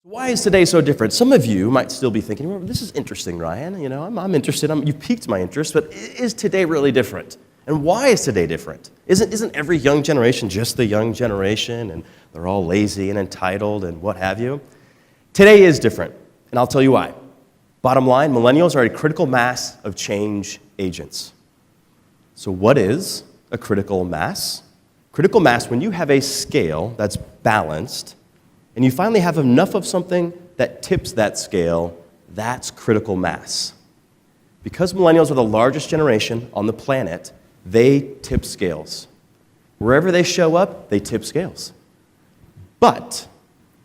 Why is today so different? Some of you might still be thinking, well, this is interesting, Ryan. You know, I'm interested. You've piqued my interest, but is today really different? And why is today different? Isn't every young generation just the young generation, and they're all lazy and entitled and what have you? Today is different, and I'll tell you why. Bottom line, millennials are a critical mass of change agents. So what is a critical mass? Critical mass, when you have a scale that's balanced, and you finally have enough of something that tips that scale, that's critical mass. Because millennials are the largest generation on the planet, they tip scales. Wherever they show up, they tip scales. But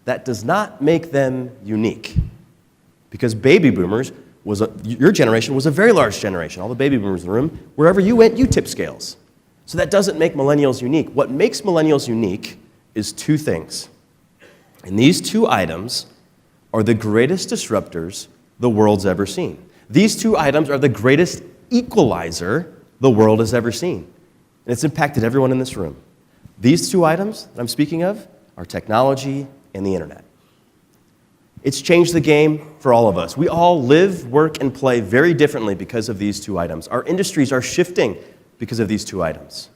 that does not make them unique. Because baby boomers, your generation was a very large generation. All the baby boomers in the room, wherever you went, you tip scales. So that doesn't make millennials unique. What makes millennials unique is two things. And these two items are the greatest disruptors the world's ever seen. These two items are the greatest equalizer the world has ever seen. And it's impacted everyone in this room. These two items that I'm speaking of are technology and the internet. It's changed the game for all of us. We all live, work, and play very differently because of these two items. Our industries are shifting because of these two items.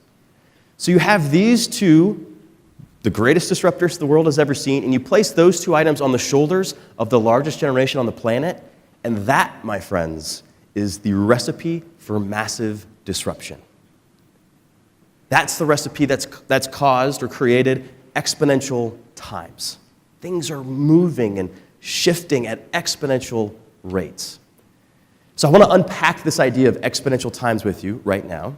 So you have these two, the greatest disruptors the world has ever seen, and you place those two items on the shoulders of the largest generation on the planet, and that, my friends, is the recipe for massive disruption. That's the recipe that's caused or created exponential times. Things are moving and shifting at exponential rates. So I want to unpack this idea of exponential times with you right now.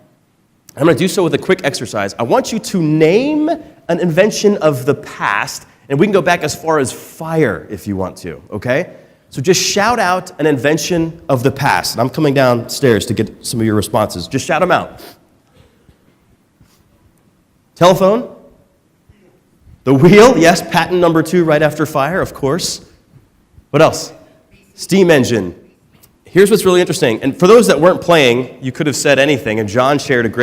I'm going to do so with a quick exercise. I want you to name an invention of the past, and we can go back as far as fire if you want to, okay? So just shout out an invention of the past. And I'm coming downstairs to get some of your responses. Just shout them out. Telephone? The wheel? Yes, patent number 2 right after fire, of course. What else? Steam engine. Here's what's really interesting. And for those that weren't playing, you could have said anything. And John shared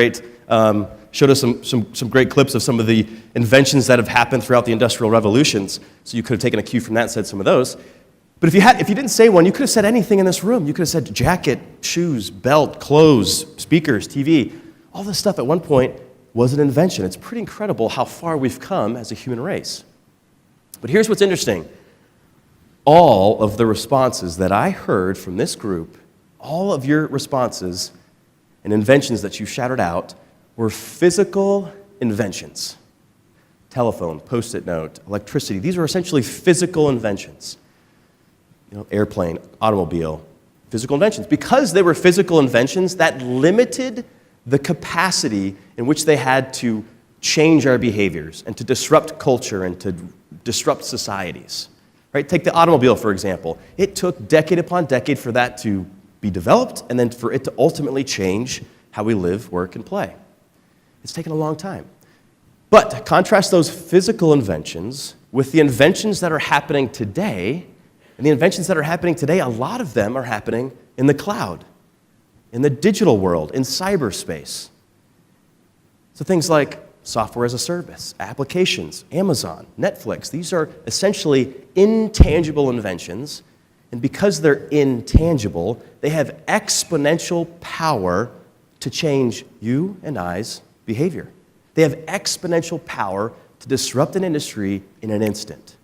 showed us some great clips of some of the inventions that have happened throughout the Industrial Revolutions. So you could have taken a cue from that and said some of those. But if you didn't say one, you could have said anything in this room. You could have said jacket, shoes, belt, clothes, speakers, TV. All this stuff at one point was an invention. It's pretty incredible how far we've come as a human race. But here's what's interesting. All of the responses that I heard from this group, all of your responses and inventions that you shouted out were physical inventions. Telephone, Post-it note, electricity. These are essentially physical inventions. Airplane, automobile, physical inventions. Because they were physical inventions, that limited the capacity in which they had to change our behaviors and to disrupt culture and to disrupt societies. Right? Take the automobile, for example. It took decade upon decade for that to be developed and then for it to ultimately change how we live, work, and play. It's taken a long time. But contrast those physical inventions with the inventions that are happening today. And the inventions that are happening today, a lot of them are happening in the cloud, in the digital world, in cyberspace. So things like software as a service, applications, Amazon, Netflix, these are essentially intangible inventions. And because they're intangible, they have exponential power to change you and I's behavior. They have exponential power to disrupt an industry in an instant.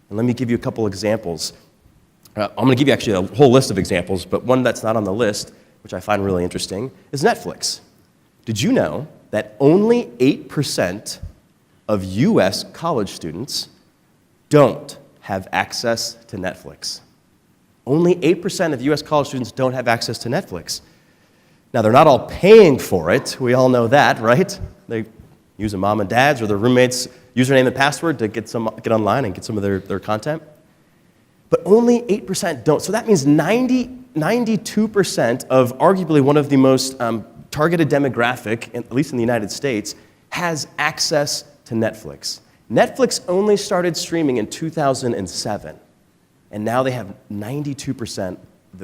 And let me give you a couple examples. I'm going to give you actually a whole list of examples, but one that's not on the list, which I find really interesting, is Netflix. Did you know that only 8% of U.S. college students don't have access to Netflix? Only 8% of U.S. college students don't have access to Netflix. Now, they're not all paying for it. We all know that, right? They use a mom and dad's or their roommate's username and password to get online and get some of their content. But only 8% don't. So that means 92% of arguably one of the most targeted demographic, at least in the United States, has access to Netflix. Netflix only started streaming in 2007, and now they have 92%,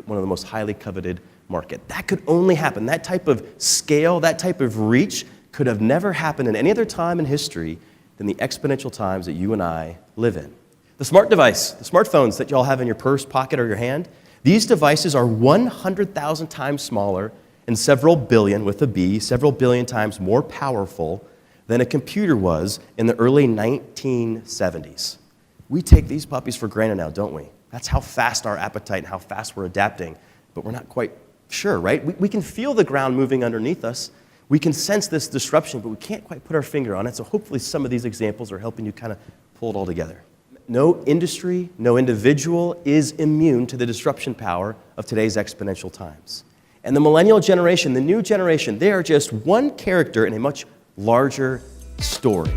one of the most highly coveted market. That could only happen. That type of scale, that type of reach could have never happened in any other time in history than the exponential times that you and I live in. The smart device, the smartphones that you all have in your purse, pocket, or your hand, these devices are 100,000 times smaller and several billion, with a B, several billion times more powerful than a computer was in the early 1970s. We take these puppies for granted now, don't we? That's how fast our appetite and how fast we're adapting, but we're not quite sure, right? We can feel the ground moving underneath us. We can sense this disruption, but we can't quite put our finger on it, so hopefully some of these examples are helping you kind of pull it all together. No industry, no individual is immune to the disruption power of today's exponential times. And the millennial generation, the new generation, they are just one character in a much larger story.